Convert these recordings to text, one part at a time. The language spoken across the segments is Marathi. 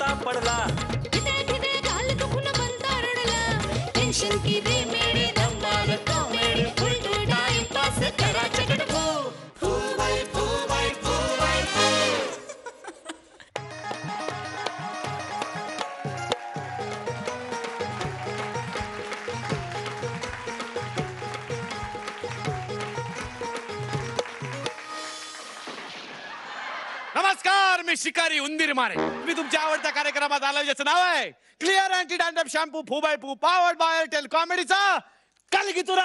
आता पडला घाल दुखून बनता रडला टेन्शन की रेमेडी धमाल कॉमेडी फुल टाइम पास करा चटकू फू बाई फू बाई फू बाई फू. नमस्कार, मी शिकारी उंदीर मारे. मी तुमच्या आवडत्या कार्यक्रमात आलो ज्याचं नाव आहे clear anti dandruff shampoo Fu Bai Fu powered by Airtel कॉमेडीचा कलगीतुरा.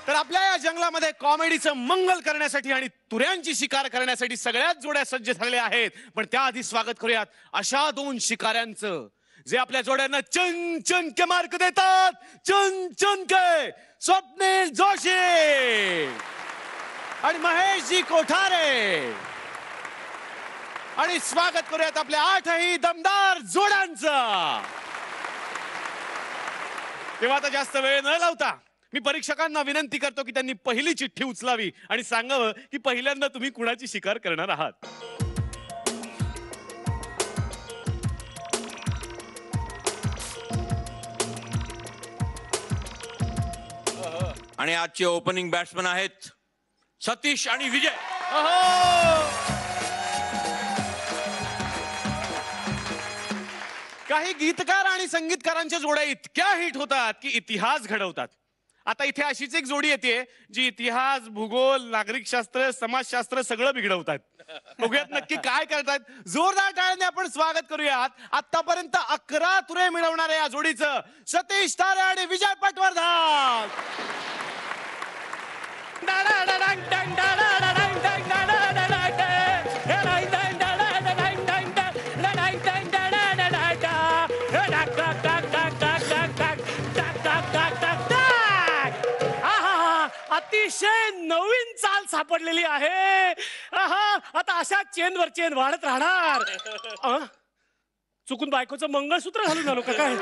तर आपल्या या जंगलामध्ये कॉमेडीचं मंगल करण्यासाठी आणि तुऱ्यांची शिकार करण्यासाठी सगळ्याच जोड्या सज्ज झालेल्या आहेत. पण त्याआधी स्वागत करूयात अशा दोन शिकाऱ्यांचं जे आपल्या जोड्यांना चन चन के मार्क देतात. चन चन के स्वप्नील जोशी आणि महेशजी कोठारे. आणि स्वागत करूयात आपल्या 8ही दमदार जोड्यांचं. तेव्हा आता जास्त वेळ न लावता मी परीक्षकांना विनंती करतो की त्यांनी पहिली चिठ्ठी उचलावी आणि सांगावं की पहिल्यांदा तुम्ही कुणाची शिकार करणार आहात. आणि आजचे ओपनिंग बॅट्समन आहेत सतीश आणि विजय. काही गीतकार आणि संगीतकारांच्या जोड्या इतक्या हिट होतात की इतिहास घडवतात. आता इथे अशीच एक जोडी येते जी इतिहास, भूगोल, नागरिकशास्त्र, समाजशास्त्र सगळं बिघडवतात. बघूयात नक्की काय करतात. जोरदार टाळ्याने आपण स्वागत करूयात आतापर्यंत 11 तुरे मिळवणाऱ्या या जोडीचं सतीश तारे आणि विजय पटवर्धन. अतिशय नवीन चाल सापडलेली आहे. आता अशा चेनवर चेन वाढत राहणार. चुकून बायकोचं मंगळसूत्र घालून आलो का काय?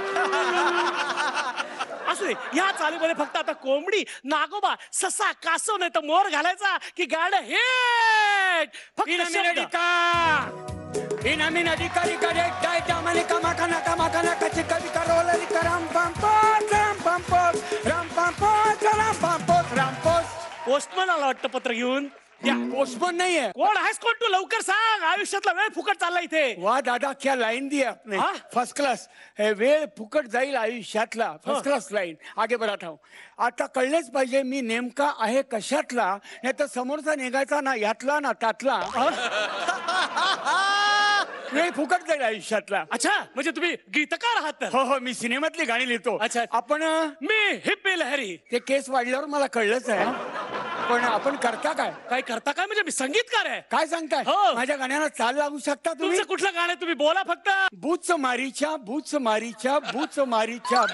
असू दे, या चालीमध्ये फक्त आता कोंबडी, नागोबा, ससा, कासव नाही तर मोर घालायचा की गाड हेट. फक्त पोस्टमन आला वाटतं पत्र घेऊन. पोस्टमन नहीं है. कोण आहेस कोण तू? लवकर सांग, आयुष्यातला वेळ फुकट चालला इथे. वाह दादा, क्या लाइन दी आपने. First class. वेळ फुकट जाईल आयुष्यातला. First class line. आगे बढ़ाता हूँ. आता कळलेच पाहिजे मी नेमका आहे कशातला, नाही तर समोरचा निघायचा ना यातला ना त्यातला. वेळ फुकट जाईल आयुष्यातला. अच्छा, म्हणजे तुम्ही गीतकार आहात तर? हो हो, मी सिनेमातली गाणी लिहितो. अच्छा. आपण मी हिप्पी लहरी. ते केस वाढल्यावर मला कळलंच आहे. पण आपण करता काय? काय करता काय म्हणजे? मी संगीतकार आहे. काय सांगताय? हो. माझ्या गाण्याला चाल लागू शकता तुम्ही? तुमचं कुठलं गाणं तुम्ही बोला फक्त. बूच मारीच्या बूच मारीच्या बूच मारीच्या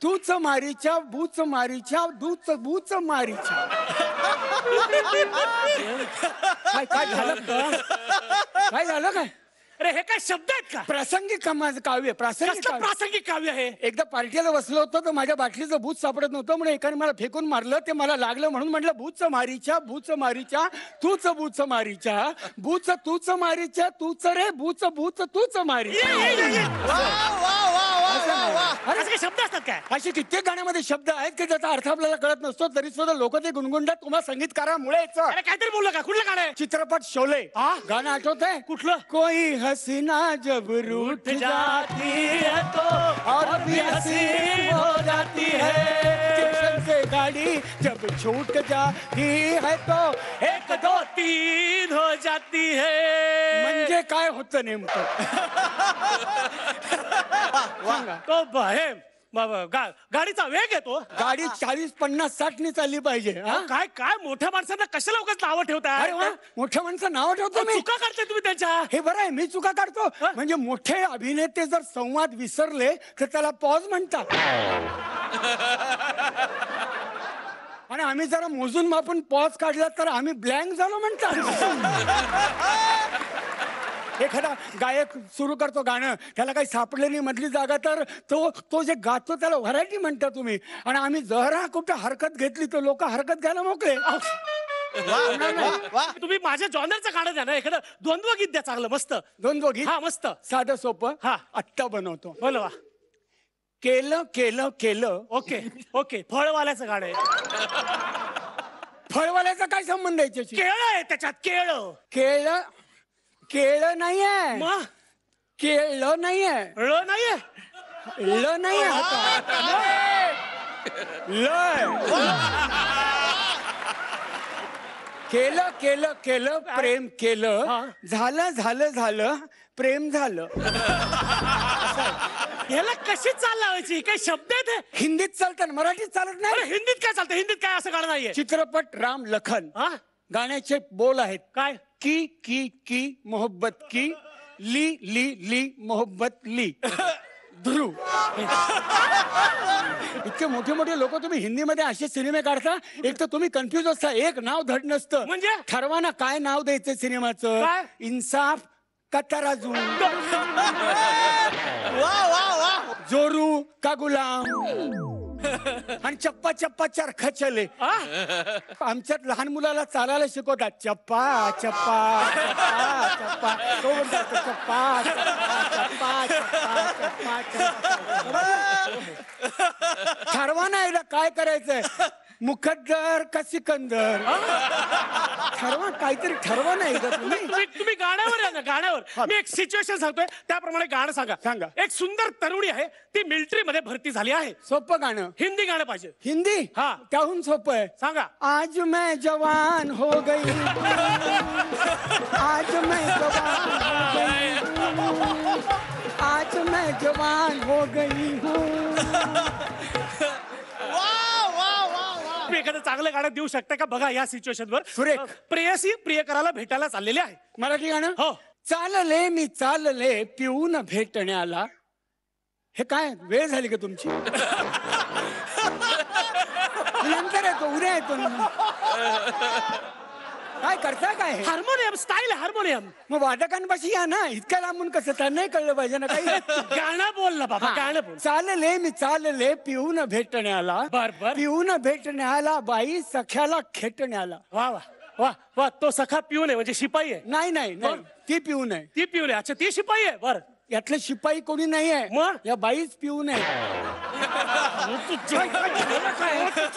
तूच मारीच्या बूच मारीच्या दूच बूच मारीच्या. काय झालं? काय झालं काय? अरे हे काय शब्द आहेत का? प्रासंगिक काव्य. प्रासंगिक काव्य आहे. एकदा पार्टीला बसलो होतो तर माझ्या बाटलीचं भूत सापडत नव्हतं म्हणून एकाने मला फेकून मारलं. ते मला लागलं म्हणून म्हटलं बूच मारीच्या तूच बूच मारीच्या बूच तूच मारीच्या तूच रे बूच बूच तूच मारीच्या. असे शब्द असतात काय? असे कित्येक गाण्यामध्ये शब्द आहेत की ज्याचा अर्थ आपल्याला कळत नसतो तरी सुद्धा लोक ते गुणगुणतात. तुम्हाला संगीतकारामुळे. अरे काहीतरी बोललं का? कुठलं गाणं आहे? चित्रपट शोले. गाणं आठवतंय? कुठलं? कोई हसीना जब रूठ जाती है तो और भी हसीन हो जाती है. स्टेशन से गाड़ी जब छूट जाती है तो 1 2 3 हो जाती है. म्हणजे काय होतं नेमकं? तो गाडीचा वेग येतो. गाडी 40 50 60 ने चालली पाहिजे. काय काय मोठ्या माणसांना कशाला उगाच नावं ठेवताय? अरे वा, मोठ्या माणसं नाव ठेवतो मी. चुका काढताय तुम्ही त्यांच्या. हे बरं आहे, मी चुका काढतो. म्हणजे मोठे अभिनेते जर संवाद विसरले तर त्याला पॉज म्हणतात. आणि आम्ही जरा मोजून मापून पॉज काढला तर आम्ही ब्लँक झालो म्हणतात. एखादा गायक सुरू करतो गाणं, त्याला काही सापडलेली मधली जागा तर तो जे गातो त्याला व्हरायटी म्हणता तुम्ही. आणि आम्ही जरा कुठं हरकत घेतली तर लोक हरकत घ्यायला मोकळे. तुम्ही माझ्या जॉनरचं गाणं द्या ना, एखादं द्वंद्व गीत द्या चांगलं मस्त. दोन दोघी हा मस्त. साधं सोपं हा. आत्ता बनवतो. बोलवा. केलं केलं केलं. Okay okay. फळवाल्याचं गाणं आहे. फळवाल्याचा काय संबंध आहे याच्याशी? केळ आहे त्याच्यात, केळ. केळं केळं नाहीये, मग केळं नाहीये, ळ नाहीये. ल नाहीये लय. केलं केलं केलं प्रेम हा. केलं, झालं झालं झालं प्रेम झालं. ह्याला कशी चाल लावायची? काही शब्द आहेत हे? हिंदीत चालतं, मराठीत चालत अरे नाही. हिंदीत काय चालतं? हिंदीत काय असं गाणं नाहीये. चित्रपट राम लखन हा गाण्याचे बोल आहेत. काय? की मोहब्बत की, ली ली ली मोहब्बत ली. ध्रुव. इतके मोठे मोठे लोक तुम्ही हिंदीमध्ये असे सिनेमे काढता, एक तर तुम्ही कन्फ्युज असता, एक नाव धड नसतं. म्हणजे? ठरवा ना काय नाव द्यायचं सिनेमाचं. काय? इन्साफ का तराजू, जोरू का गुलाम, आणि चप्पा चप्पा चरखा चले. हा? आमच्यात लहान मुलाला चालायला शिकवतात, चप्पा चप्पा चप्पा चप्पा. तो म्हणतो, चप्पा चप्पा चप्पा चप्पा चप्पा. ठरवा ना एकदा काय करायचंय, मुकद्दर का सिकंदर. ठरवा, काहीतरी ठरवा ना एकदा तुम्ही. तुम्ही गाण्यावर या ना, गाण्यावर. मी एक सिच्युएशन सांगतोय त्याप्रमाणे गाणं सांगा. सांगा. एक सुंदर तरुणी आहे, ती मिलिटरी मध्ये भरती झाली आहे. सोपं गाणं. हिंदी गाणं पाहिजे. हिंदी हा. त्याहून सोपं आहे. सांगा. आज मैं जवान हो गई हूँ, आज मैं जवान हो गई हूँ, आज मैं जवान हो गई हूँ. तुम्ही एखादं चांगलं गाणं देऊ शकता का बघा या सिच्युएशन वर. सुरेख. प्रेयसी प्रियकराला भेटायला चाललेले आहे. मराठी गाणं. हो. चालले मी चालले पिऊन भेटण्याला. हे काय वेळ झाली का तुमची? नंतर येतो, उद्या येतो. काय करता काय हे? Harmonium style, harmonium. मग वादकांपाशी या ना, इतक्या लांबून कसं, त्यांनाही कळलं पाहिजे ना काही. गाणं बोल ना बाबा, गाणं बोल. चालले मी चालले पिऊन भेटण्याला, बर, बर. पिऊन भेटण्याला बाई सख्याला खेटण्याला. वा वा वा वा. तो सखा पिऊन आहे म्हणजे शिपाई आहे. नाही नाही नाही, ती पिऊन आहे. ती पिऊन आहे. अच्छा, ती शिपाई आहे. बर. यातलं शिपाई कोणी नाही आहे, मग? या बाईच पिऊन आहे.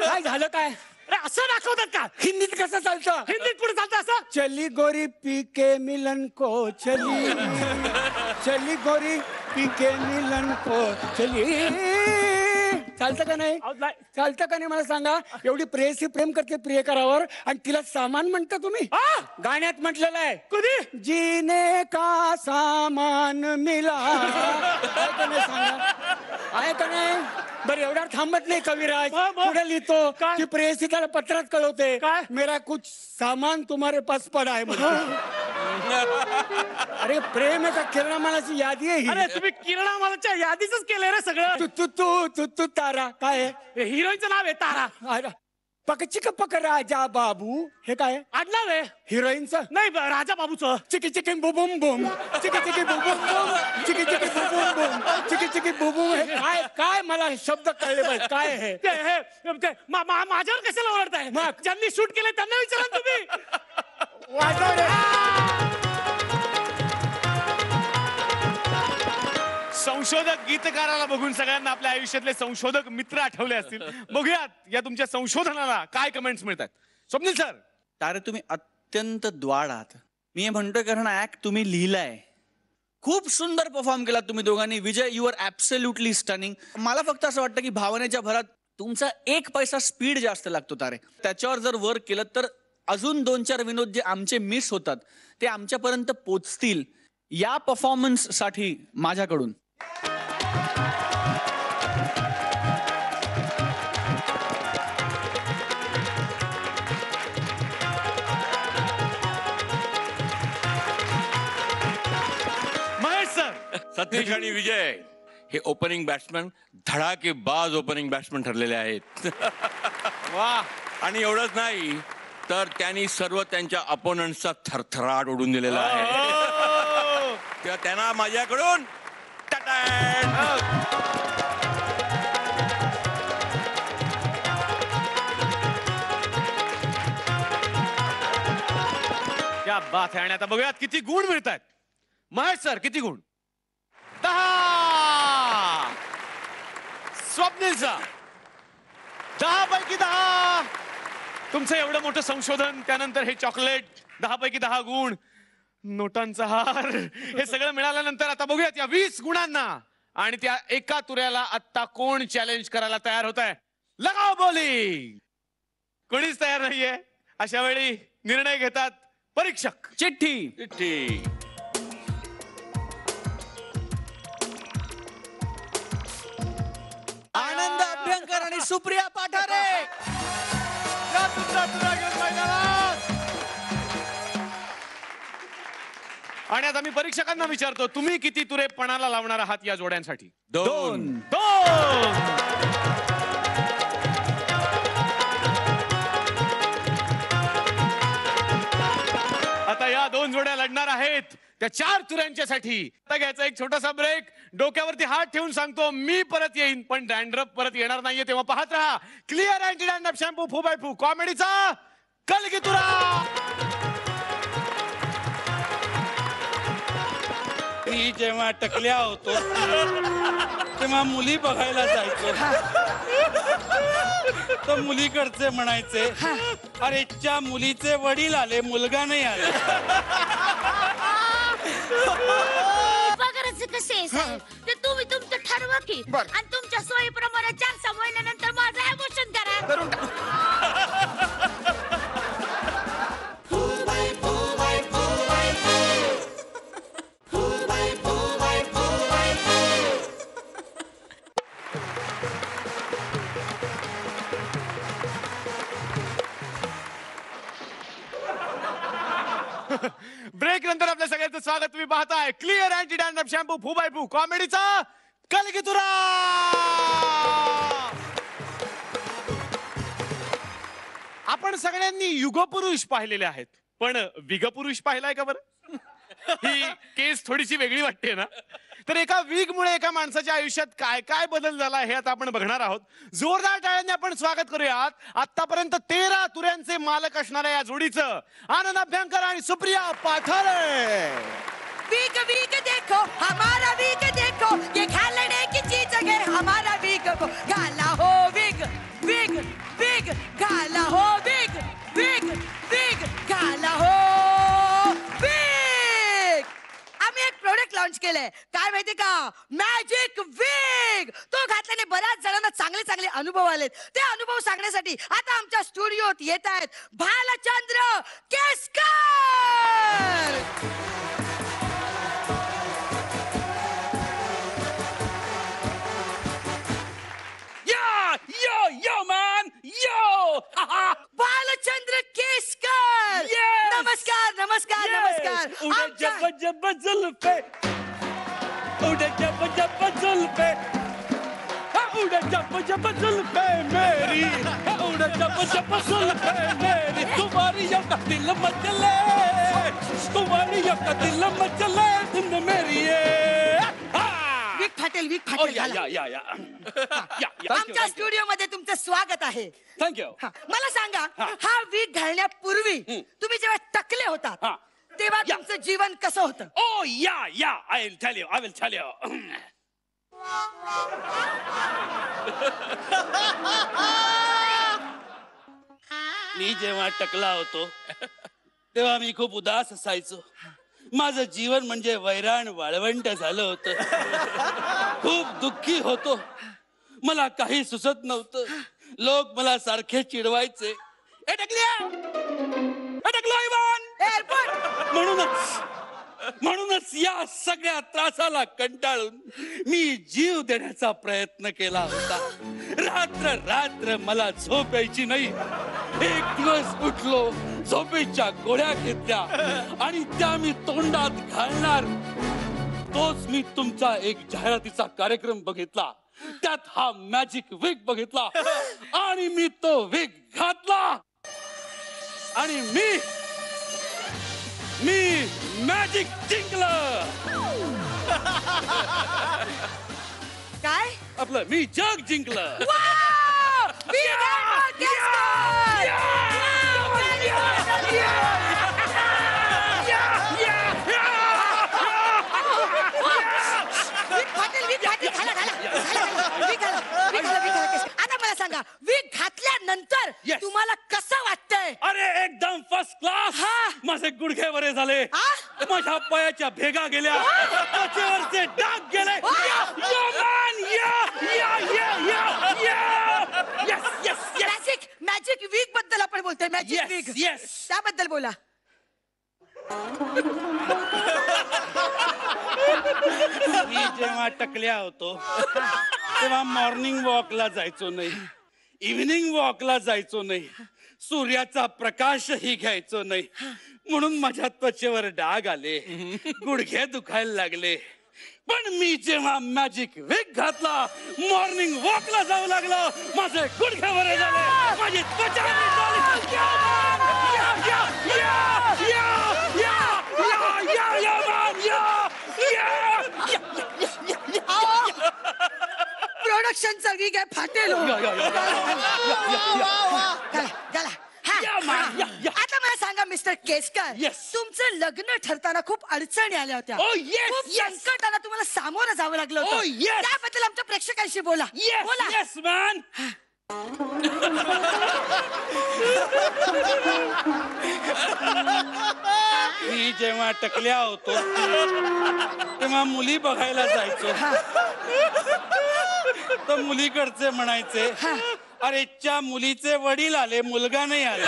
काय झालं काय? अरे असं दाखवतात का? हिंदीत कसं चालतं? हिंदीत पुढे चालतं असं. चली गोरी पी के मिलन को चली, चली गोरी पी के मिलन को चली. चालतं का नाही? अहो, नाही. चालतं का नाही मला सांगा. एवढी प्रेयसी प्रेम करते प्रियकरावर आणि तिला सामान म्हणता तुम्ही. आ? गाण्यात म्हटलेलं आहे, कधी? जीने का सामान मिला. आहे का नाही सांगा, आहे का नाही? बरं एवढा थांबत नाही कविराज, मग? पुढे लिहितो काय? की प्रेयसी त्याला पत्रात कळवते, काय? मेरा कुछ सामान तुम्हारे पास पडा आहे म्हणून. अरे प्रेम आहे का किरणामालाची यादी आहे अरे ही. तुम्ही किरणा मालाच्या यादीच केलंय रे सगळं. तू तू तू तू तू तारा काय आहे? हिरोईनचं नाव आहे तारा. अरे, पकचिक पक राजा बाबू हे काय आहे? आडनाव आहे. हिरोईनचं नाही राजा बाबूचं. चिकी चिकी बुबुम बुम, चिकी चिकी बुबुम बुम, चिकी चिकी बुबुम बुम, चिकी चिकी बुबुम. हे काय काय मला शब्द कळले पाहिजे काय आहे? माझ्यावर कशाला ओरडताय? मग? ज्यांनी शूट केले त्यांना विचारा तुम्ही. वाजव रे. संशोधक गीतकाराला बघून सगळ्यांना आपल्या आयुष्यातले संशोधक मित्र आठवले असतील. बघूयात या तुमच्या संशोधनाला काय कमेंट्स मिळतात. स्वप्नील सर. तारे तुम्ही अत्यंत द्वाड आहात. मी हे म्हणतोय कारण ऍक्ट तुम्ही लिहिलाय. खूप सुंदर परफॉर्म केला तुम्ही दोघांनी. विजय, यू आर ऍब्सोल्युटली स्टनिंग. मला फक्त असं वाटतं की भावनेच्या भरात तुमचा 1 पैसा स्पीड जास्त लागतो तारे. त्याच्यावर जर वर्क केलं तर अजून 2-4 विनोद जे आमचे मिस होतात ते आमच्यापर्यंत पोचतील. या परफॉर्मन्स साठी माझ्याकडून महेश सर. सतीश आणि विजय हे ओपनिंग बॅट्समन धडाकेबाज ओपनिंग बॅट्समन ठरलेले आहेत. वा. आणि एवढंच नाही तर त्यांनी सर्व त्यांच्या अपोनंटचा थरथराट उडून दिलेला आहे. तेव्हा त्यांना माझ्याकडून टटॅन. क्या बात आहे. आणि आता बघूयात किती गुण मिळतात. महेश सर किती गुण? 10. स्वप्नील सर 10 पैकी 10. तुमचं एवढं मोठं संशोधन, त्यानंतर हे चॉकलेट, 10 पैकी 10 गुण, नोटांचा हार, हे सगळं मिळाल्यानंतर आता बघूयात या 20 गुणांना आणि त्या एका तुऱ्याला आता कोण चॅलेंज करायला तयार होत आहे. लगाव बोली. कोणीच तयार नाहीये. अशा वेळी निर्णय घेतात परीक्षक. चिठ्ठी. चिठ्ठी. आनंद अभ्यंकर आणि सुप्रिया पाठारे. या तुमचा तुरा घेऊन मैदानात. आणि आता मी परीक्षकांना विचारतो, तुम्ही किती तुरे पणाला लावणार आहात या जोड्यांसाठी? 2. 2. आता या 2 जोड्या लढणार आहेत त्या 4 तुऱ्यांच्यासाठी. आता घ्यायचा एक छोटासा ब्रेक. डोक्यावरती हात ठेवून सांगतो, मी परत येईन पण डॅन्ड्रफ परत येणार नाहीये, तेव्हा पाहत राहा clear anti dandruff shampoo Fu Bai Fu कॉमेडीचा कलगीतुरा. मी जेव्हा टकल्या होतो तेव्हा मुली बघायला जायचो. तर मुलीकडचे म्हणायचे, अरे च्या मुलीचे वडील आले, मुलगा नाही आले. पगाराचे कसे आहे साहेब? ते तुम्ही तुमचं ठरवा की. आणि तुमच्या सोयीप्रमाणे 4 महिन्यानंतर माझं ॲबॉर्शन करा. ब्रेक नंतर आपल्या सगळ्यांचं स्वागत. तुम्ही पाहताय clear anti dandruff shampoo Fu Bai Fu कॉमेडीचा कलगीतुरा. आपण सगळ्यांनी युगपुरुष पाहिलेले आहेत, पण विगपुरुष पाहिलाय का बरं? ही केस थोडीशी वेगळी वाटते ना. तर एका विगमुळे एका माणसाच्या आयुष्यात काय काय बदल झाला हे आता आपण बघणार आहोत. जोरदार टाळ्यांनी आपण स्वागत करूयात आतापर्यंत 13 तुऱ्यांचे मालक असणाऱ्या या जोडीचं, आनंद अभ्यंकर आणि सुप्रिया पाठारे. वीक वीक देखो हमारा वीक देखो, ये खेलने की चीज है हमारा वीक को गाला हो वीक वीक वीक गाला हो वीक वीक वीक गाला हो वीक. आम्ही एक प्रोडक्ट लॉन्च केलंय, काय माहिती का? मॅजिक वीग. तो घातल्याने बऱ्याच जणांना चांगले चांगले अनुभव आलेत. ते अनुभव सांगण्यासाठी आता आमच्या स्टुडिओत येत आहेत भालचंद्र केसकर. यो यो मॅन यो. बालचंद्र केसकर. नमस्कार नमस्कार नमस्कार. जब जब जुल्फे उड़े जब जब जुल्फे, उड़े जब जब जुल्फे मेरी, उड़े जब जब जुल्फे मेरी. तुम्हारी यक दिल मचले, तुम्हारी यक दिल मचले, तुमने मेरी ये. वीक फाटेल वीक Oh, फाटेल. या घाला. या या या. आमच्या स्टुडिओ मध्ये तुमचं स्वागत आहे. थँक्यू. हा, मला सांगा, हा वीक घालण्यापूर्वी तुम्ही जेव्हा टकले होतात हा. तेव्हा या. तुमचं जीवन कसं होतं? Oh yeah, I will tell you. मी जेव्हा टकला होतो तेव्हा मी खूप उदास असायचो. माझं जीवन म्हणजे वैराण वाळवंट झालं होतं. खूप दुःखी होतो. मला काही सुचत नव्हतं. लोक मला सारखे चिडवायचे, ए टकल्या, ए टकला इवान. म्हणूनच या सगळ्या त्रासाला कंटाळून मी जीव देण्याचा प्रयत्न केला होता. रात्र रात्र मला झोप यायची नाही. एक दिवस उठलो, झोपेच्या गोळ्या घेतल्या आणि त्या मी तोंडात घालणार. तोच मी तुमचा एक जाहिरातीचा कार्यक्रम बघितला. त्यात हा मॅजिक विग बघितला आणि मी तो विग घातला आणि मी मॅजिक जिंकलं. काय? आपलं मी जग जिंकलं. गुडघे बरे झाले माझ्या पायाच्या भेगा गेल्या त्वचेवरचे डाग गेले मॅजिक मॅजिक वीक बद्दल आपण बोलतोय मॅजिक Yes, वीक yes. त्याबद्दल बोला. मी जेव्हा टकल्या होतो तेव्हा मॉर्निंग वॉकला जायचो नाही, इव्हिनिंग वॉकला जायचो नाही, सूर्याचा प्रकाशही घ्यायचो नाही, म्हणून माझ्या त्वचेवर डाग आले, गुडघे दुखायला लागले. पण मी जेव्हा मॅजिक विक घातला, मॉर्निंग वॉकला जाऊ लागलो, माझे गुडघे बरे झाले, माझी त्वचा नीट झाली. प्रोडक्शनचा वीक आहे फाटेल हो. चला, आता मला सांगा मिस्टर केसकर, Yes. तुमचं लग्न ठरताना खूप अडचणी आल्या होत्या, Oh, yes, खूप yes. संकटाला तुम्हाला सामोरं जावं लागलं होतं. Oh, yes. त्याबद्दल आमच्या प्रेक्षकांशी बोला. बोला. Yes, man. मी जेव्हा टकल्या होतो तेव्हा मुली बघायला जायचो, तर मुलीकडचे म्हणायचे, अरे च्या मुलीचे वडील आले, मुलगा नाही आला.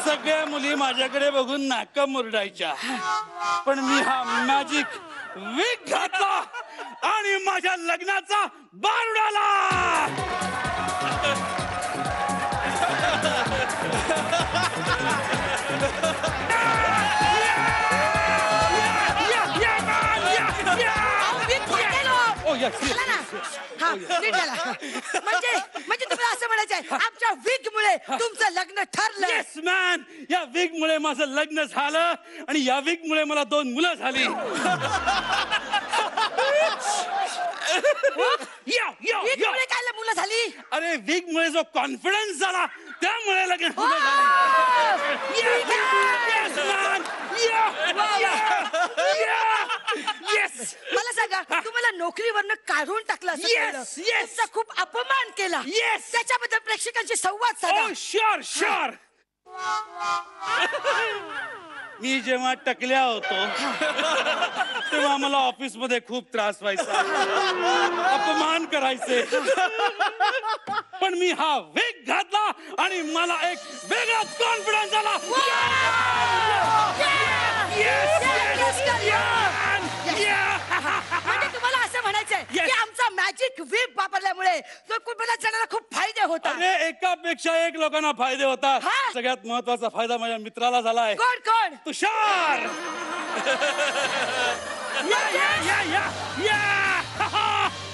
सगळ्या मुली माझ्याकडे बघून नाक मुरडायच्या, पण मी हा मॅजिक विक घातला आणि माझ्या लग्नाचा बार उडाला. वीक फाटेल हो. Oh, yes, yes, चला ना. हा, नीट झाला. म्हणजे तुम्हाला असं म्हणायचंय आमच्या वीक मुळे तुमचं लग्न ठरलं. येस मॅन, या विग मुळे माझं लग्न झालं आणि या विग मुळे मला 2 मुलं झाली. वीक मुळे काय मुलं झाली? अरे विग मुळे जो कॉन्फिडन्स झाला त्यामुळे लग्न झालं. Yes, man. Yes. मला सांगा, तुम्हाला नोकरीवरनं काढून टाकलं असं Yes, कळलं. yes. तुमचा खूप अपमान केला. Yes. त्याच्याबद्दल प्रेक्षकांशी संवाद साधा. Oh, sure. मी जेव्हा टकल्या होतो तेव्हा मला ऑफिस मध्ये खूप त्रास व्हायचा, अपमान करायचे, पण मी हा वेग घातला आणि मला एक वेगळाच कॉन्फिडन्स आला. म्हणजे तुम्हाला असं म्हणायचंय की आमचा मॅजिक व्हीप वापरल्यामुळे कुठल्या जणांना खूप फायदे होतात. अरे एकापेक्षा एक लोकांना फायदे होतात. हा? सगळ्यात महत्वाचा फायदा माझ्या मित्राला झालाय. कोण? तुषार.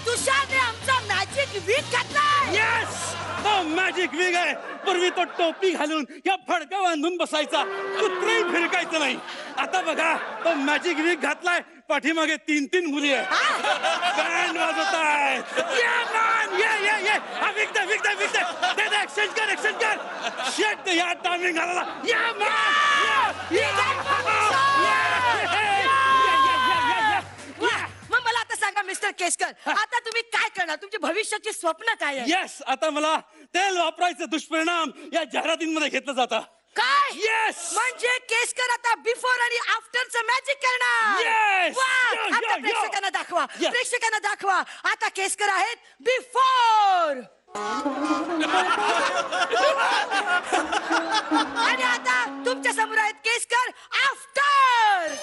तुषारने आमचा मॅजिक वीक घातलाय. येस, तो मॅजिक विग आहे. पूर्वी तो टोपी घालून या फडका बांधून बसायचा, कुत्रेही फिरकायचं नाही. आता बघा, तो मॅजिक विग घातलाय, पाठीमागे 3 मुली आहे, बँड वाजवताय. विक दे, एक्सचेंज कर. शेट, या टायमिंग घालायला. मग मला आता सांगा मिस्टर केसकर, आता तुम्ही काय करणार? तुमची भविष्याची स्वप्न काय आहे? येस, आता मला तेल वापरायचं दुष्परिणाम या जाहिरातींमध्ये घेतलं जातं. काय? येस. म्हणजे केसकर आता बिफोर आणि आफ्टरचं मॅजिक करणार. Yes. वाह! Yo, आता yo, yo. प्रेक्षकांना दाखवा. Yes. प्रेक्षकांना दाखवा. आता केसकर आहेत बिफोर आणि आता तुमच्या समोर आहेत केसकर आफ्टर.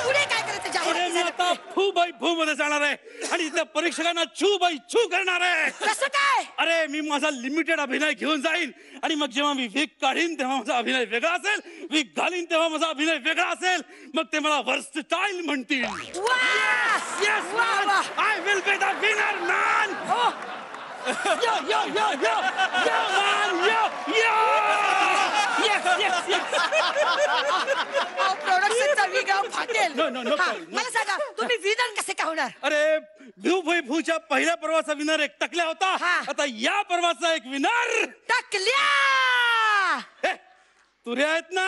पुढे काय करायचं? पुढे मी आता जाहिरात फू बाई फू मध्ये जाणार आहे आणि इथल्या परीक्षकांना छू बाई छू करणार आहे. कसं काय? अरे मी माझा लिमिटेड अभिनय घेऊन जाईन आणि मग जेव्हा मी विग काढीन तेव्हा माझा अभिनय वेगळा असेल, विग घालीन तेव्हा माझा अभिनय वेगळा असेल, मग ते मला वर्सटाईल म्हणतील. Yes, man. I will be the winner, man. Yo, man, yo. Yes. प्रोडक्शनचा विगाव फाटेल. No, no हा, problem. मला सांगा, तुम्ही विनर कसे का होणार? अरे भू भाई भूच्या पहिल्या पर्वाचा विनर एक टकल्या होता, हा. आता या पर्वाचा एक विनर टाकल्या. तुरे आहेत ना.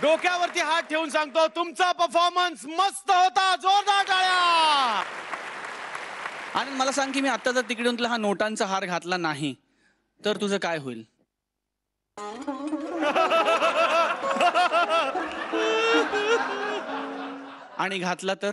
डोक्यावरती हात ठेवून सांगतो, तुमचा परफॉर्मन्स मस्त होता. जोरदार टाळ्या. आणि मला सांग की मी आता जर तिकडून तुला हा नोटांचा हार घातला नाही तर तुझं काय होईल? आणि घातला तर?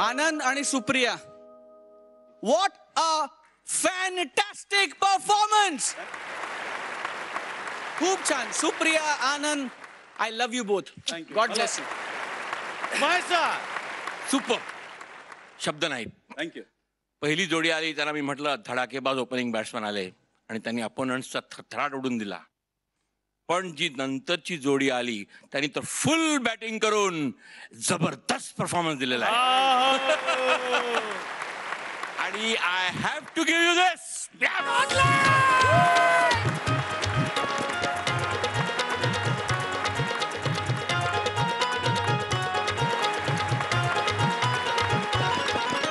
आनंद आणि Supriya, what a fantastic performance. खूप छान. Supriya, Anand, I love you both. God bless you. Mahesh sir, super. शब्द नाहीत. थँक्यू. पहिली जोडी आली त्यांना मी म्हटलं धडाकेबाज ओपनिंग बॅट्समन आले आणि त्यांनी अपोनंट्सचा थरथराट उडून दिला. पण जी नंतरची जोडी आली त्यांनी तर फुल बॅटिंग करून जबरदस्त परफॉर्मन्स दिलेला आहे. आणि I have to give you this.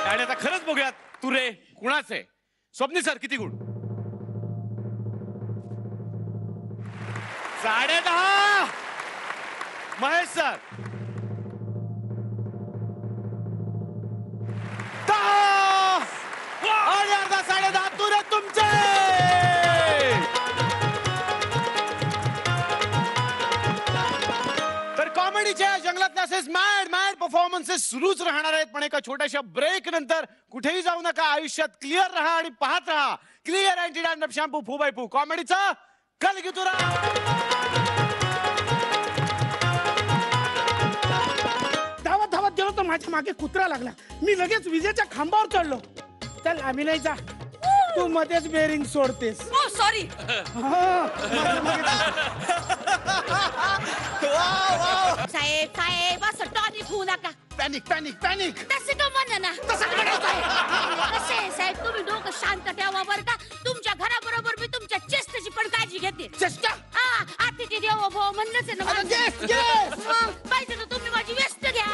आणि आता खरंच बघूयात तुरे कुणाचे. स्वप्नील सर, किती गुण? 10.5. महेश सर 10. आणि अर्धा 10.5 तुरे तुमचे. तर कॉमेडीच्या जंगलातले असेच मॅड परफॉर्मन्सेस सुरूच राहणार आहेत. पण एका छोट्याशा ब्रेक नंतर कुठेही जाऊ नका. आयुष्यात क्लिअर राहा आणि पाहत राहा clear anti dandruff shampoo Fu Bai Fu. कॉमेडीचा कलगीतुरा. धावत धावत गेलो तर माझ्या मागे कुत्रा लागला. मी लगेच विजेच्या खांबावर चढलो. चल आम्ही नाही जा, तू मध्येच बेरिंग सोडतेस. ओ सॉरी. साहेब साहेब असं टॉनिक होऊ नका. Panic panic panic. तसं का म्हणा ना. कसे साहेब तुम्ही डोकं शांत ठेवा बरं का. तुमच्या घराबरोबर मी तुमच्या चेस्टची पण काळजी घेते. चेष्टा. हा अतिथी देवो भव म्हणलंच आहे ना. मग पाहिजे तर तुम्ही माझी व्यस्त घ्या.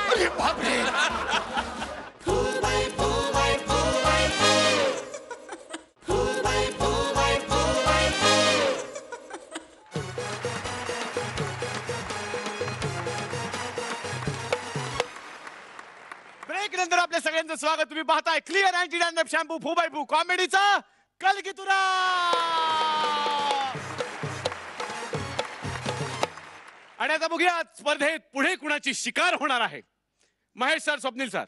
ब्रेक नंतर आपल्या सगळ्यांचं स्वागत. तुम्ही पाहताय clear anti dandruff shampoo Fu Bai Fu. कॉमेडीचा कलगीतुरा. आणि आता बघूया स्पर्धेत पुढे कुणाची शिकार होणार आहे. Mahesh sir, Swapnil sir.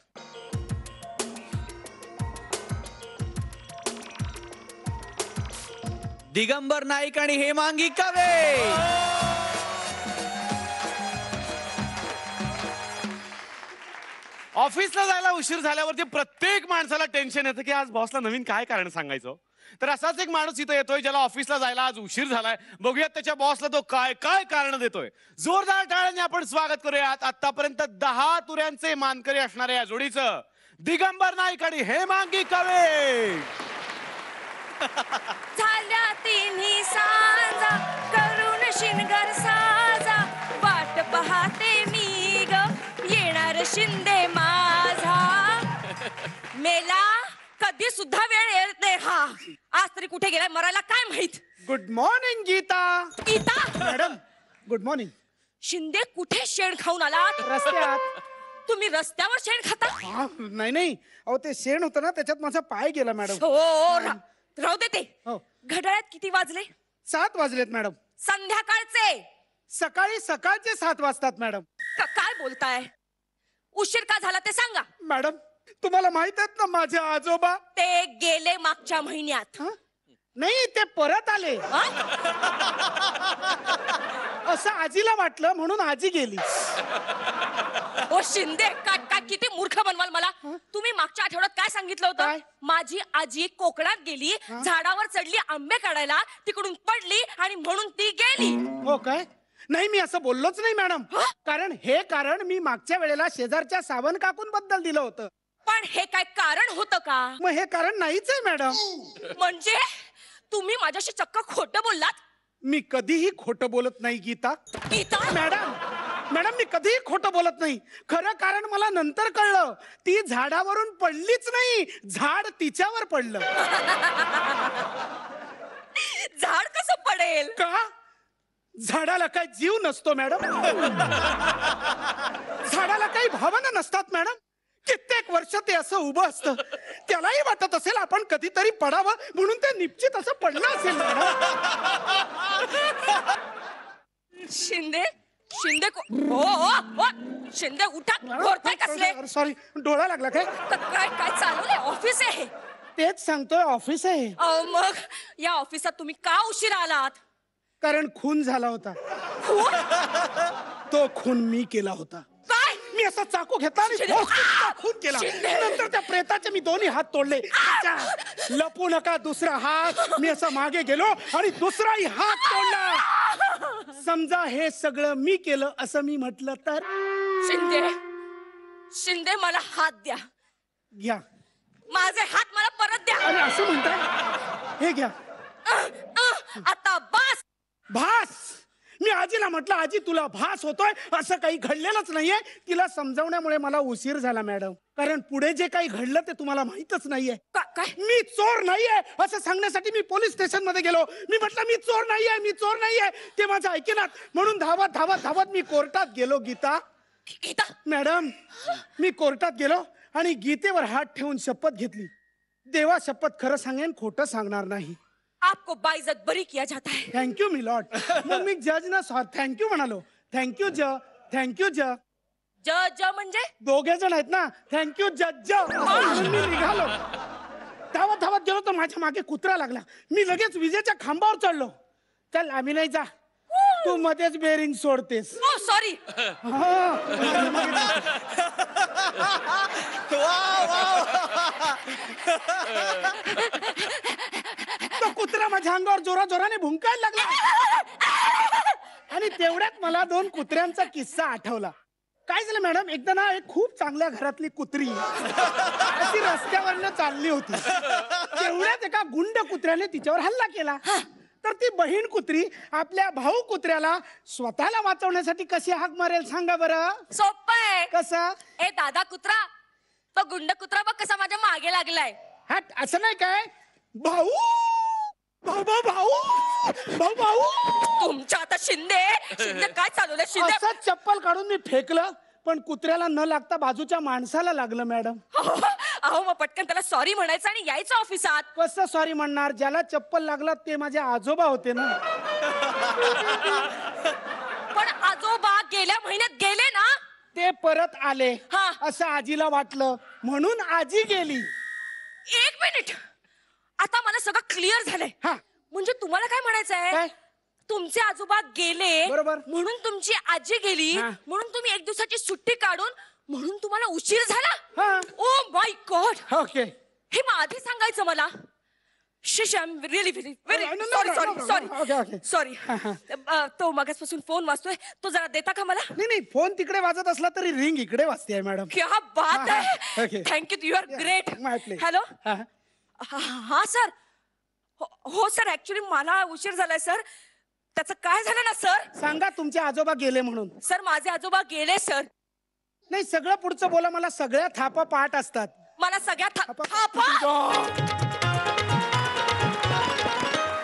दिगंबर नाईक आणि हेमांगी कवे. ऑफिसला जायला उशीर झाल्यावरती प्रत्येक माणसाला टेन्शन येतं की आज बॉसला नवीन काय कारण सांगायचं. तर असाच एक माणूस इथं येतोय ज्याला ऑफिसला जायला आज उशीर झालाय. बघूयात त्याच्या बॉसला तो काय काय कारण देतोय. जोरदार टाळ्यांनी आपण स्वागत करूयात आतापर्यंत 10 तुऱ्यांचे मानकरी असणाऱ्या या जोडीचं, दिगंबर नाईक आणि हेमांगी कवे. झाल्या तिन्ही सांजा करून शिनगर साजा. वाट पाहते मी ग येणार शिंदे माझा. मेला कधी सुद्धा वेळ येत नाही हा. आज तरी कुठे गेलाय मरायला काय माहित. Good morning Geeta. Geeta madam good morning. Shinde कुठे शेण खाऊन आलात? रस्त्यात. तुम्ही रस्त्यावर शेण खाता? नाही नाही, अहो ते शेण होतं ना त्याच्यात माझा पाय गेला मॅडम. हो राहू दे ते. हो. घड्याळात किती वाजले? 7 वाजलेत मॅडम. संध्याकाळचे. सकाळचे 7 वाजतात मॅडम. काय बोलताय? उशीर का झाला ते सांगा. मॅडम तुम्हाला माहित आहेत ना माझे आजोबा? ते गेले मागच्या महिन्यात. नाही ते परत आले. असं आजीला वाटलं म्हणून आजी गेली. ओ शिंदे काय काय किती मूर्ख बनवाल मला. तुम्ही मागच्या आठवड्यात काय सांगितलं होतं? माझी आजी कोकणात गेली, झाडावर चढली आंबे काढायला, तिकडून पडली आणि म्हणून ती गेली. हो काय? नाही मी असं बोललोच नाही मॅडम. कारण मी मागच्या वेळेला शेजारच्या सावंत काकूंबद्दल दिलं होतं. पण हे काय कारण होतं का? मग हे कारण नाहीच आहे मॅडम. म्हणजे तुम्ही माझ्याशी चक्क खोटं बोललात. मी कधीही खोटं बोलत नाही गीता. गीता मॅडम मी कधीही खोटं बोलत नाही. खरं कारण मला नंतर कळलं, ती झाडावरून पडलीच नाही, झाड तिच्यावर पडलं. झाड कसं पडेल? का? झाडाला काय जीव नसतो मॅडम? झाडाला काही भावना नसतात मॅडम? कित्येक वर्ष ते असं उभं असतं, त्यालाही वाटत असेल आपण कधीतरी पडावं, म्हणून ते निश्चित असं पडलं असेल मॅडम. शिंदे शिंदे हो शिंदे उठा. घोरताय कसले? सॉरी, डोळा लागला काय? काय काय चालवलंय? ऑफिस आहे. तेच सांगतोय, ऑफिस आहे. मग या ऑफिसात तुम्ही का उशीर आलात? कारण खून झाला होता. खून? तो खून मी केला होता. काय? मी असा चाकू घेतला आणि भोसडीचा खून केला. नंतर त्या प्रेताचे मी दोन्ही हात तोडले. अच्छा, लपू नका दुसरा हात. मी असा मागे गेलो आणि दुसराही हात तोडला. समजा हे सगळं मी केलं असं मी म्हटलं तर? शिंदे शिंदे मला हात द्या. घ्या. माझे हात मला परत द्या. आणि असं म्हणताय? हे घ्या. आता बस. भास? मी आजीला म्हटलं, आजी तुला भास होतोय, असं काही घडलेलंच नाहीये. तिला समजावण्यामुळे मला उशीर झाला मॅडम. कारण पुढे जे काही घडलं ते तुम्हाला माहितच नाहीये. काय? मी चोर नाहीये असं सांगण्यासाठी मी पोलीस स्टेशन मध्ये गेलो. मी म्हटलं मी चोर नाहीये. ते माझं ऐकेनात, म्हणून धावत मी कोर्टात गेलो. गीता मॅडम, मी कोर्टात गेलो आणि गीतेवर हात ठेवून शपथ घेतली. देवा शपथ, खरं सांगेन, खोटं सांगणार नाही. आपको बाइज्जत बरी किया जाता है. थँक्यू मी लॉर्ड. मग मी जज ना थँक्यू म्हणालो. थँक्यू ज. ज म्हणजे? दोघे जण आहेत ना. थँक्यू जज. मी निघालो. धावत गेलो तर माझ्या मागे कुत्रा लागला. मी लगेच विजेच्या खांबावर चढलो. चल आम्ही नाही, जा तू मध्येच बेरिंग सोडतेस. सॉरी. तो कुत्रा माझ्या अंगावर जोराने भुंकायला लागला. आणि तेवढ्यात मला 2 कुत्र्यांचा किस्सा आठवला. काय झालं मॅडम, एकदा ना एक खूप चांगल्या घरातली कुत्री अशी रस्त्यावरनं चालली होती. तेवढ्यात एका गुंड कुत्र्याने तिच्यावर हल्ला केला. तर ती बहीण कुत्री आपल्या भाऊ कुत्र्याला स्वतःला वाचवण्यासाठी कशी हाक मारेल सांगा बरं? सोपं आहे. कसं? ए दादा कुत्रा, तो गुंड कुत्रा बघ कसा माझ्या मागे लागलाय. हट, असं नाही काय? भाऊ तुमच्या आता शिंदे काय चालवलं? शिंदे असंच चप्पल काढून मी फेकलं, पण कुत्र्याला न लागता बाजूच्या माणसाला लागलं मॅडम. अहो मग पटकन त्याला सॉरी म्हणायचं आणि यायचं ऑफिसात. कसं सॉरी म्हणणार? ज्याला चप्पल लागला ते माझे आजोबा होते ना. पण आजोबा गेल्या महिन्यात गेले ना. ते परत आले हा. असं आजीला वाटलं, म्हणून आजी गेली. एक मिनिट, आता मला सगळं क्लिअर झालंय. हा. म्हणजे तुम्हाला काय म्हणायचंय? काय? तुमचे आजोबा गेले बरोबर. म्हणून तुमची आजी गेली, हा. म्हणून तुम्ही 1 दिवसाची सुट्टी काढून, म्हणून तुम्हाला उशीर झाला. हा. Oh my God. ओके. हे मग आधी सांगायचं मला. शिश, I am really very No, sorry. okay. तो मगासपासून फोन वाजतोय, तो जरा देता का मला? नाही, फोन तिकडे वाजत असला तरी रिंग इकडे वाजते मॅडम. क्या बात हा, आहे. okay. Thank you, you are great. My pleasure. Hello. हा. हा सर. हो सर, ऍक्च्युली मला उशीर झालाय सर. त्याचं काय झालं ना सर? सांगा तुमचे आजोबा गेले म्हणून. सर माझे आजोबा गेले सर. नाही, सगळं पुढचं बोला, मला सगळ्या थापा पाठ असतात. मला सगळ्या थापा.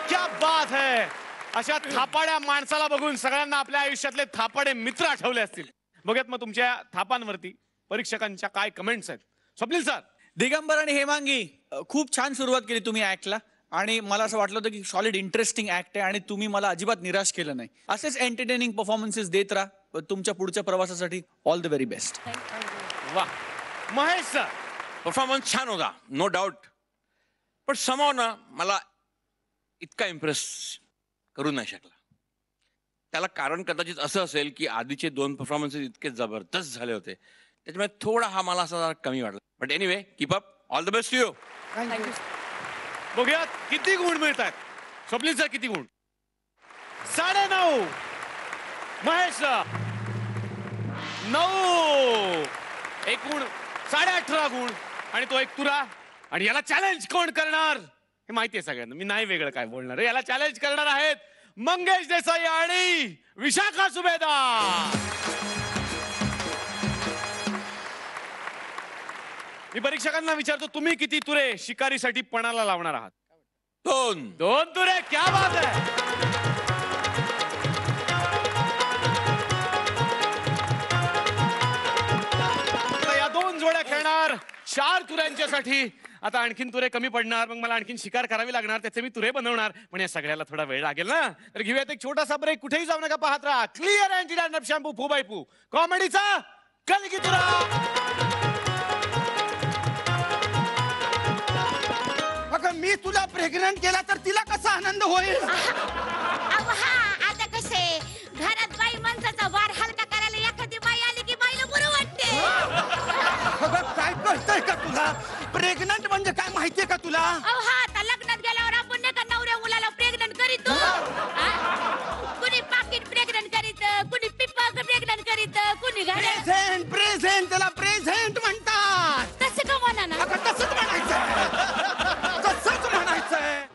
क्या बात है. अशा थापाड्या माणसाला बघून सगळ्यांना आपल्या आयुष्यातले थापाडे मित्र आठवले असतील. बघूयात मग तुमच्या थापांवरती परीक्षकांच्या काय कमेंट्स आहेत. स्वप्नील सर. दिगंबर आणि हेमांगी, खूप छान सुरुवात केली तुम्ही ऍक्टला. आणि मला असं वाटलं होतं की सॉलिड इंटरेस्टिंग ऍक्ट आहे आणि तुम्ही मला अजिबात निराश केलं नाही. असेच एंटरटेनिंग परफॉर्मन्सेस देत राहा. तुमच्या पुढच्या प्रवासासाठी ऑल द व्हेरी बेस्ट. वा. महेश सर. परफॉर्मन्स छान होता, नो डाऊट. पण समाव ना मला इतका इम्प्रेस करू नाही शकला. त्याला कारण कदाचित असं असेल की आधीचे 2 परफॉर्मन्सेस इतके जबरदस्त झाले होते, त्याच्यामुळे थोडा हा मला असा कमी वाटला. But anyway, keep up, all the best to you. Thank you. बघूयात किती गुण मिळतात. स्वप्नील सर किती गुण? 9.5. महेश सर 9. एकूण 18.5 गुण. आणि तो एक तुरा. आणि याला चॅलेंज कोण करणार? हे माहितीये सगळ्यांना, मी नाही वेगळं काय बोलणार. याला चॅलेंज करणार आहेत मंगेश देसाई आणि विशाखा सुभेदार. मी परीक्षकांना विचारतो, तुम्ही किती तुरे शिकारीसाठी पणाला लावणार आहात? 2. 2 तुरे. क्या बात आहे. आता या 2 जोड्या खेळणार 4 तुऱ्यांच्यासाठी. आता आणखीन तुरे कमी पडणार, मग मला आणखीन शिकार करावी लागणार, त्याचे मी तुरे बनवणार. पण या सगळ्याला थोडा वेळ लागेल ना. तर घेऊयात एक छोटासा ब्रेक. कुठेही जाऊ नका, पाहत राहा clear anti dandruff shampoo Fu Bai Fu, कॉमेडीचा कलगीतुरा. अगं मी तुला प्रेग्नंट केला तर तिला कसा आनंद होईल? अहो हा, आता कसे घरात बाई माणसाचा वार हलका करायला एखादी बाई आली की बाईला बरं वाटते. अगं काय कळतंय का तुला? प्रेग्नंट म्हणजे काय माहितीये का तुला? अहो हा, आता लग्नात गेल्यावर आपण नाही का नवऱ्या मुलाला प्रेग्नंट करीत, कुणी पाकिट प्रेग्नंट करीत, कुणी पिप्पा प्रेग्नंट करीत, कुणी घाड्या. प्रेझेंट प्रेझेंट त्याला प्रेझेंट म्हणतात. तसं का म्हणा ना. अगं तसंच म्हणायचं, तसंच म्हणायचंय.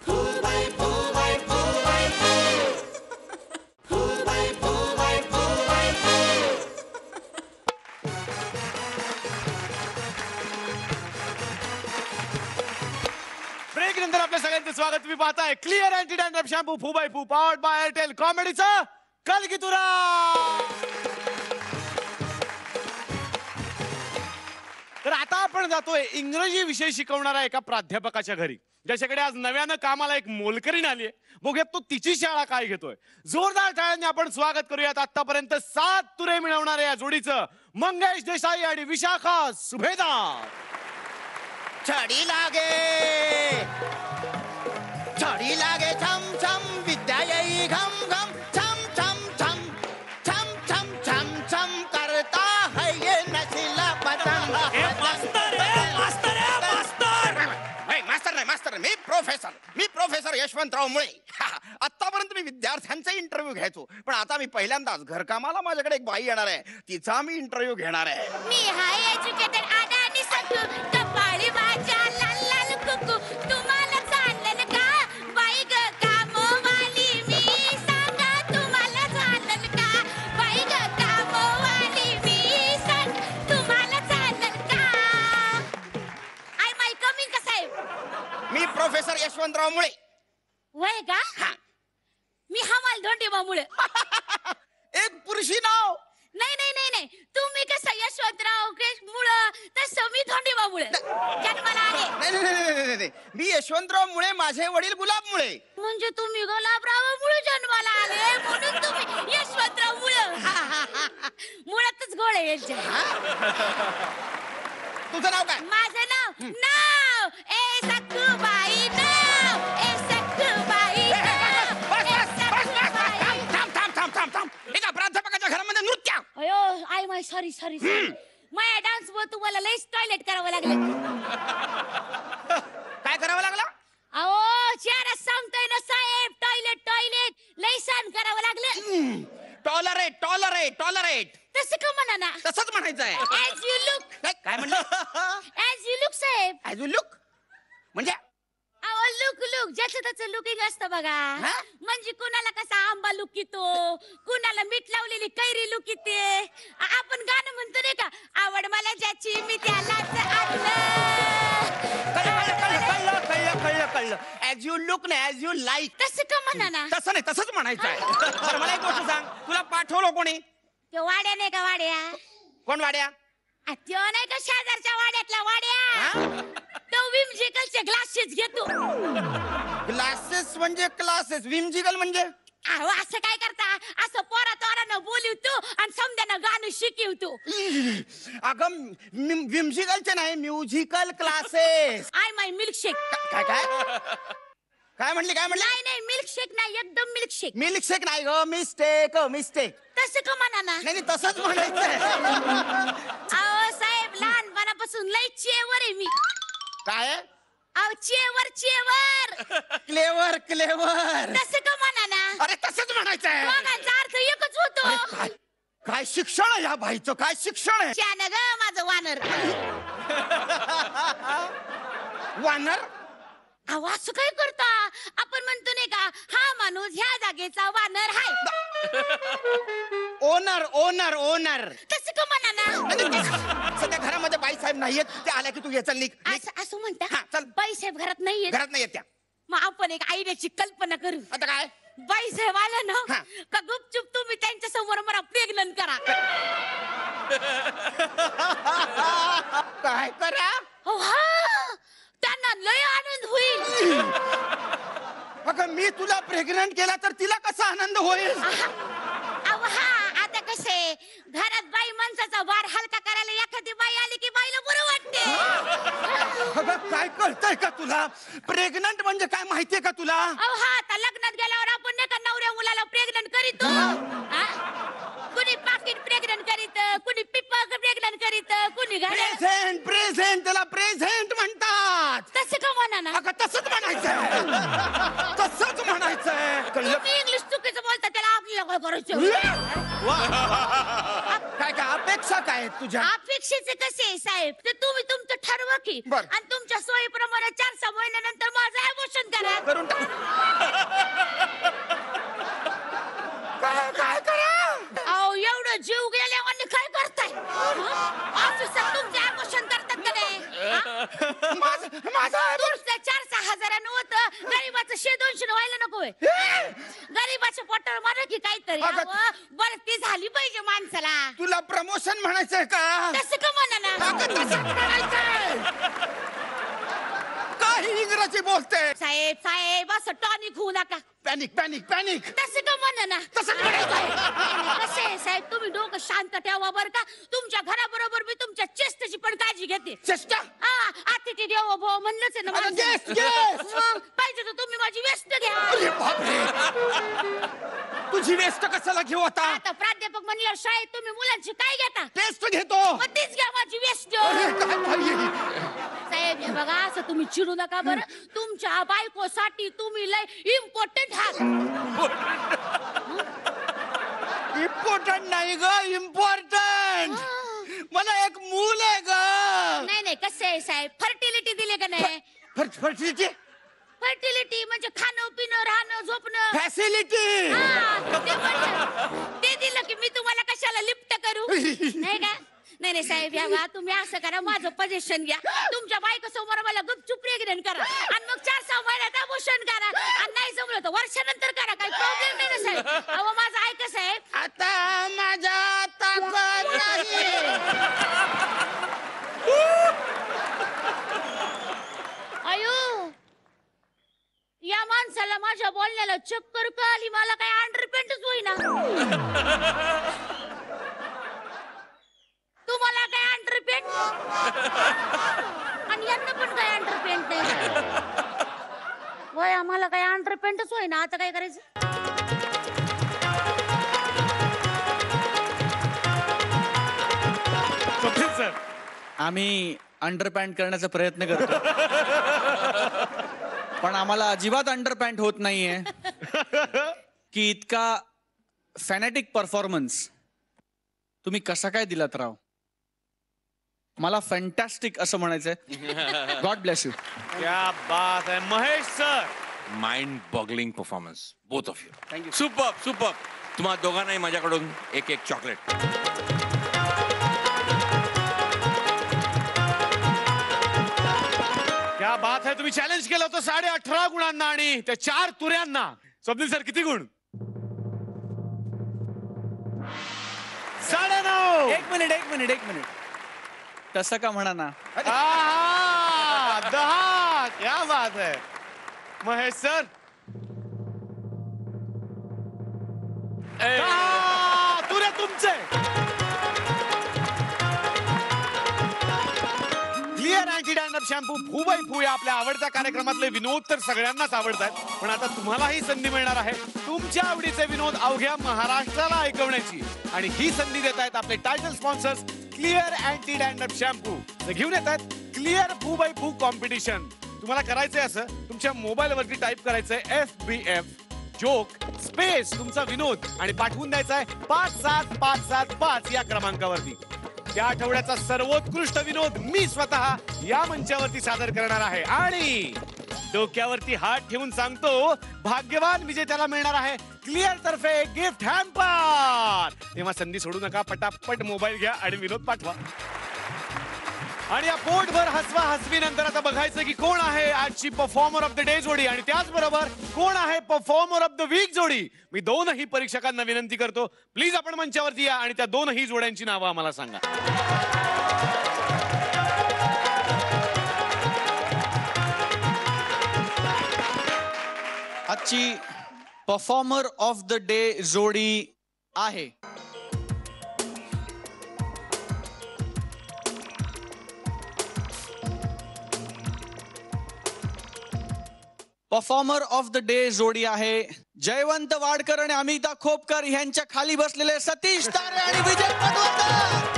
ब्रेक नंतर आपल्या सगळ्यांचं स्वागत. तुम्ही पाहताय clear anti dandruff shampoo Fu Bai Fu, powered by Airtel, कॉमेडीचा कलगीतुरा. तर आता आपण जातोय इंग्रजी विषय शिकवणाऱ्या एका प्राध्यापकाच्या घरी, ज्याच्याकडे आज नव्यानं कामाला एक मोलकरीण आली आहे. बघूयात तो तिची शाळा काय घेतोय. जोरदार टाळ्यांनी आपण स्वागत करूयात आतापर्यंत 7 तुरे मिळवणाऱ्या या जोडीचं, मंगेश देसाई आणि विशाखा सुभेदार. छडी लागे, छडी लागे छम छम, विद्या येई घम घम, छम छम छम, छम छम छम छम करता है ये नशीला पतंग. मास्तर नाही, मास्तर मी प्रोफेसर यशवंतराव मुळे. आतापर्यंत मी विद्यार्थ्यांचा इंटरव्ह्यू घ्यायचो, पण आता मी पहिल्यांदाच घरकामाला माझ्याकडे एक बाई येणार आहे, तिचा मी इंटरव्ह्यू घेणार आहे. मी हाय एज्युकेटेड अडाणी सटू, कपाळी भाज्या लाल लाल कुकू, तुम्हाला चाललं का बाई ग कामवाली मी, सांगा तुम्हाला चाललं का बाई ग कामवाली मी, सांग तुम्हाला चाललं का. आय माय कमिंग का साहेब? मी प्रोफेसर यशवंतराव मुळे. वय का? मी हमाल धोंडीबामुळे. एक पुरुषी नाव. नाही नाही नाही नाही, तुम्ही कसं यशवंतराव मुळे तसं मी धोंडीबामुळे जन्माला आले. नाही, मी यशवंतराव मुळे, माझे वडील गुलाब मुळे. म्हणजे तुम्ही गुलाबराव मुळे जन्माला आले, म्हणून तुम्ही यशवंतराव मुळे. मुळातच गोळ आहे यांच्या. तुझं नाव काय? माझं नाव नाव ए सखूबाई, नाव ए सखूबाई, एका प्राध्यापकाच्या घरामध्ये नृत्य. अयो I my sorry sorry sorry, माझ्या डान्स वर तुम्हाला लईच टॉयलेट करावं लागलं. काय करावं लागलं? अहो चारच सांगतोय ना साहेब, टॉयलेट टॉयलेट लई सहन करावं लागलं. Tolerate tolerate tolerate. तसं का म्हणा ना. तसंच म्हणायचं आहे. As you look. काय म्हणलं? ऍज यू लुक साहेब. ऍज यू लुक म्हणजे? अहो लुक लुक, ज्याचं त्याचं लुकिंग असतं बघा. म्हणजे कुणाला कसा आंबा लुक येतो, कुणाला मीठ लावलेली कैरी लुक येते. आपण गाणं म्हणतो नाही का, आवड मला ज्याची मी त्यालाच आणलं. कळलं. ऍज यू लुक नाही, ऍज यू लाईक. तसं का म्हणा ना. तसं नाही, तसंच म्हणायचं आहे. बरं, मला एक गोष्ट सांग, तुला पाठवलं कोणी? ते वाड्या नाही का वाड्या? कोण वाड्या? त्यो नाही का शेजारच्या वाड्यातला वाड्या, तो विमजिकलचे ग्लासेस घेतो. ग्लासेस म्हणजे क्लासेस, विमजिकल म्हणजे? अहो असं काय करता, असं पोरा तोरानं बोलवतो आणि समद्यानं गाणं शिकवतो. अगं विमजिकलचे नाही, musical classes. I my milkshake. काय काय काय म्हणली? काय म्हणली? नाही नाही, मिल्कशेक नाही, एकदम मिल्कशेक. मिल्कशेक नाही ग, मिस्टेक मिस्टेक. तसं का म्हणा ना. नाही तसंच म्हणायचंय. अहो साहेब, लहानपणापासून लई चेवर आहे मी. काय? अहो चेवर चेवर. Clever clever. तसं का म्हणा ना. अरे तसंच म्हणायचंय. दोघांचा अर्थ एकच होतो. काय शिक्षण आहे या बाईचं, काय शिक्षण आहे? शान ग, माझं वानर. वानर? अहो असं काय करता? आपण म्हणतो नाही का, हा माणूस ह्या जागेचा वानर हाय. Owner owner owner. तसं का म्हणा ना? सध्या घरामध्ये बाईसाहेब नाहीयेत, ते आल्या की तू ये, चल निघ. असं म्हणता? हा, चल. बाईसाहेब घरात नाहीये. घरात नाही येत त्या. मग आपण एक आयडियाची कल्पना करू. आता काय? बाईसाहेब आला ना हा. का गुपचूप तुम्ही त्यांच्या समोर मला प्रेग्नंट करा. काय करा? हो हा, त्यांना लय आनंद होईल. अगं मी तुला प्रेग्नंट केला तर तिला कसा आनंद होईल? अहो हा, आता कसे घरात बाई माणसाचा भार हलका करायला एखादी बाई आली की बाईला बरं वाटते. अगं काय कळतंय का तुला? प्रेग्नंट म्हणजे काय माहितीये का तुला? अहो हा, आता लग्नात गेल्यावर आपण नाही का नवऱ्या मुलाला प्रेग्नंट करीतो. कुणी पाकिट प्रेग्नंट करीत, कुणी पिप्पा प्रेग्नंट करीत, कुणी घरात. प्रेझेंट प्रेझेंट, त्याला प्रेझेंट म्हणतात. तसं का म्हणा ना? अगं तसंच म्हणायचंय. तसंच म्हणायचंय. कळलं? तुम्ही इंग्लिश चुकीचं बोलता, त्याला आपल्याला काय करायचं? काय काय अपेक्षा काय आहेत तुझ्या? अपेक्षेचे कसे आहे साहेब, ते तुम्ही तुमचं ठरवा की. बर. आणि तुमच्या सोयीप्रमाणे 4-6 महिन्यानंतर माझं ॲबॉर्शन करा. करून टाक. काय काय करा? अहो एवढं जीव गेल्यावर काय करताय? ऑफिसात तुमचे ॲबॉर्शन करतात का नाही? माझा तुमचं 4-6 हजारानं होतं, गरीबाचं 100-200 व्हायला नको होय. गरीबाच्या पोटावर मारा की काहीतरी. अगं. अहो, बरं ती झाली पाहिजे माणसाला. तुला प्रमोशन म्हणायचंय का? तसं का म्हणा ना? अगं तसंच म्हणायचंय. काही इंग्रजी बोलते. साहेब साहेब असं टॉनिक होऊ नका. Panic panic panic. तसं का म्हणा ना? तसंच म्हणायचंय. कसे आहे साहेब, तुम्ही डोकं शांत ठेवा बरं का. तुमच्या घराबरोबर मी तुमच्या चेस्टची पण काळजी घेते. चेष्टा. अतिथी देवो भव म्हणलंच आहे ना अरे, माणसाने. guest, guest. मग पाहिजे तर तुम्ही माझी व्यस्त घ्या. अरे बापरे. तुझी वेस्ट कशाला घेऊ आता? आता प्राध्यापक म्हणल्यावर शाळेत तुम्ही मुलांची काय घेता? टेस्ट घेतो. मग तीच घ्या माझी व्यस्त. अरे काय बाई. साहेब हे बघा, असं तुम्ही चिडू नका बरं. तुमच्या बायकोसाठी तुम्ही लय इम्पॉर्टंट आहात. इम्पॉर्टंट नाही ग, इम्पॉर्टंट. मला एक मूल आहे ग. नाही नाही, कसं आहे साहेब, फर्टिलिटी दिले का नाही? फर्टिलिटी. फर्टिलिटी म्हणजे खाणं पिणं राहणं झोपणं. फॅसिलिटी. ते दिलं की मी तुम्हाला कशाला लिफ्ट करू? नाही का? नाही नाही साहेब, या बा, तुम्ही असं करा, माझं पोझिशन घ्या. तुमच्या बायको समोर मला गुपचूप प्रेग्नंट करा आणि मग 4-6 महिन्यात अबॉर्शन करा. आणि नाही जमलं तर वर्षानंतर करा, काही प्रॉब्लेम नाही ना साहेब. अहो माझं ऐका साहेब. आता माझ्या ताकद नाही. अयो, या माणसाला माझ्या बोलण्याला चक्कर का आली? मला काही अंडरपेंटच होईना. तुम्हाला काय अंडरपेंट? आणि यांना पण काय अंडरपेंट नाही. वय आम्हाला काय अंडरपेंटच होईना. आता काय करायचं? सर आम्ही अंडरपॅन्ट करण्याचा प्रयत्न करतो पण आम्हाला अजिबात अंडरपॅन्ट होत नाहीये की इतका फॅनेटिक परफॉर्मन्स तुम्ही कसा काय दिलात राव. मला फॅन्टॅस्टिक असं म्हणायचंय. God bless you. क्या बात आहे Mahesh sir. Mind boggling performance both of you. Super super. तुम्हा दोघांनाही माझ्याकडून एक चॉकलेट. क्या बात आहे. तुम्ही चॅलेंज केलं होतं 18.5 गुणांना आणि त्या 4 तुऱ्यांना. स्वप्नील सर किती गुण? 9.5. एक मिनिट तसं का म्हणा ना. 10. क्या बात आहे महेश सर. 10 तुरे तुमचे. क्लिअर अँटी डॅन्ड्रफ शॅम्पू फूबाई फू या आपल्या आवडत्या कार्यक्रमातले विनोद तर सगळ्यांनाच आवडतात, पण आता तुम्हालाही संधी मिळणार आहे तुमच्या आवडीचे विनोद अवघ्या महाराष्ट्राला ऐकवण्याची. आणि ही संधी देत आहेत आपले title sponsors clear anti dandruff shampoo. घेऊन येत आहेत क्लिअर फू बाय फू कॉम्पिटिशन. तुम्हाला करायचंय असं, तुमच्या मोबाईल वरती टाईप करायचंय FBF जोक स्पेस तुमचा विनोद आणि पाठवून द्यायचा आहे 57575 या क्रमांकावरती. या आठवड्याचा सर्वोत्कृष्ट विनोद मी स्वतः या मंचावरती सादर करणार आहे आणि डोक्यावरती हात ठेवून सांगतो, भाग्यवान विजेत्याला मिळणार आहे क्लिअर तर्फे गिफ्ट हॅम्पर. तेव्हा संधी सोडू नका, पटापट मोबाईल घ्या आणि विनोद पाठवा. आणि या पोटभर हसवा हसवी नंतर आता बघायचं की कोण आहे आजची परफॉर्मर ऑफ द डे जोडी आणि त्याचबरोबर कोण आहे परफॉर्मर ऑफ द वीक जोडी. मी दोनही परीक्षकांना विनंती करतो, प्लीज आपण मंचावरती या आणि त्या दोनही जोड्यांची नावं आम्हाला सांगा. आजची परफॉर्मर ऑफ द डे जोडी आहे परफॉर्मर ऑफ द डे जोडी आहे जयवंत वाडकर आणि अमिता खोपकर यांच्या खाली बसलेले सतीश तारे आणि विजय पटवर्धन.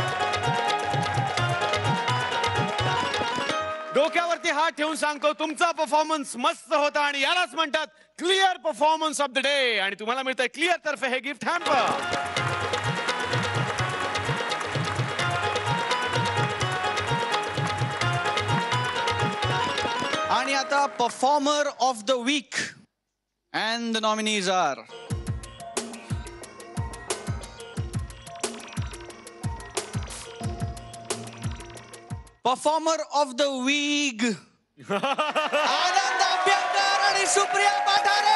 डोक्यावरती हात ठेवून सांगतो, तुमचा परफॉर्मन्स मस्त होता आणि यालाच म्हणतात clear performance of the day. आणि तुम्हाला मिळतंय क्लिअर तर्फे हे गिफ्ट हॅम्पर. आणि आता performer of the week and the nominees are performer of the week Anand Abhyankar आणि सुप्रिया पाठारे.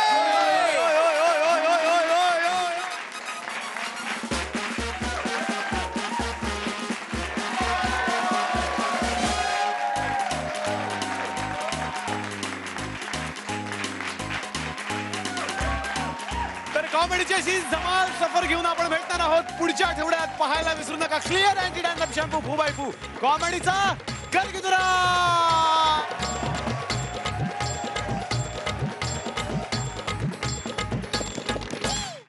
कॉमेडीची अशी जमाल सफर घेऊन आपण भेटणार आहोत पुढच्या आठवड्यात. पाहायला विसरू नका clear anti dandruff shampoo Fu Bai Fu, कॉमेडीचा